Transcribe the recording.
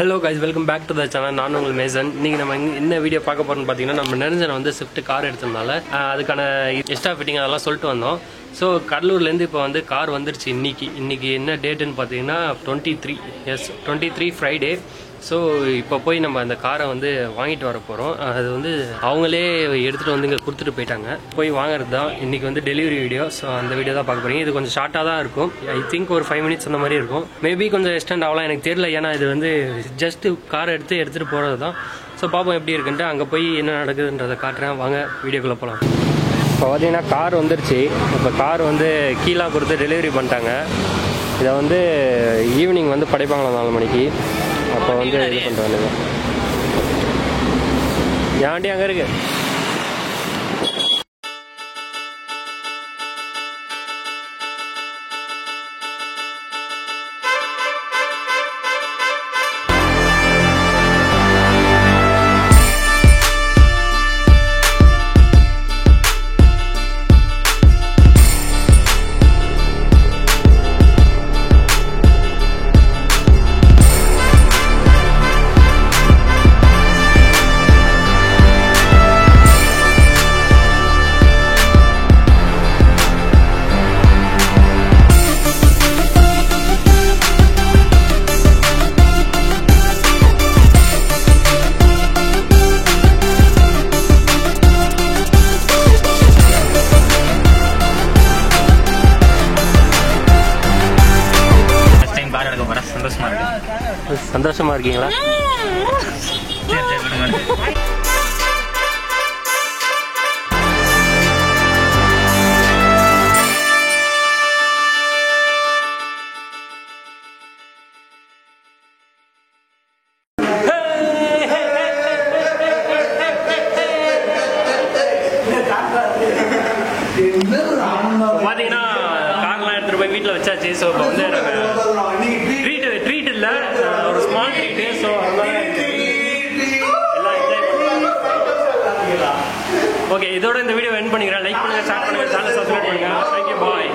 Hello guys, welcome back to the channel. நான் உங்கள் Mason. இன்னைக்கு நம்ம என்ன வீடியோ பார்க்க போறோம்னு பார்த்தீங்கன்னா, நம்ம நிரஞ்சன் வந்து ஸ்விஃப்ட் கார் எடுத்ததுனால அதுக்கான எக்ஸ்ட்ரா ஃபிட்டிங் அதெல்லாம் சொல்லிட்டு வந்தோம். ஸோ கடலூர்லேருந்து இப்போ வந்து கார் வந்துருச்சு. இன்னைக்கு என்ன டேட்டுன்னு பார்த்தீங்கன்னா 23 ஃப்ரைடே. ஸோ இப்போ போய் நம்ம அந்த காரை வந்து வாங்கிட்டு வர போகிறோம். அது வந்து அவங்களே எடுத்துகிட்டு வந்து இங்கே கொடுத்துட்டு போயிட்டாங்க. போய் வாங்குறது தான் இன்றைக்கி வந்து டெலிவரி வீடியோ. ஸோ அந்த வீடியோ தான் பார்க்க போகிறீங்க. இது கொஞ்சம் ஷார்ட்டாக தான் இருக்கும். ஐ திங்க் ஒரு 5 minutes அந்த மாதிரி இருக்கும். மேபி கொஞ்சம் எக்ஸ்டெண்ட் ஆகலாம், எனக்கு தெரியல. ஏன்னா இது வந்து ஜஸ்ட்டு காரை எடுத்துகிட்டு போகிறது தான். ஸோ பார்ப்போம் எப்படி இருக்குன்ட்டு. அங்கே போய் என்ன நடக்குதுன்றதை காட்டுறேன். வாங்க வீடியோக்குள்ளே போகலாம். இப்போ பார்த்தீங்கன்னா கார் வந்துருச்சு. இப்போ கார் வந்து கீழாக கொடுத்து டெலிவரி பண்ணிட்டாங்க. இதை வந்து ஈவினிங் வந்து படைப்பாங்களா 4 மணிக்கு. அப்போ வந்து இது பண்ணுறாங்க. ஏன்டி அங்கே இருக்கு. சந்தோஷமா இருக்கீங்களா? பாத்தீங்கன்னா கார்லாம் எடுத்துட்டு போய் வீட்டுல வச்சாச்சு. ஸோ இப்போ வந்து ட்ரீட் இல்ல, ஒரு ஸ்மால் ட்ரீட். ஸோ ஓகே, இதோட இந்த வீடியோ எண்ட் பண்ணிக்கிறேன். லைக் பண்ணுங்க, ஷேர் பண்ணுங்க, சேனல் சப்ஸ்கிரைப் பண்ணுங்க. தேங்க்யூ, பாய்.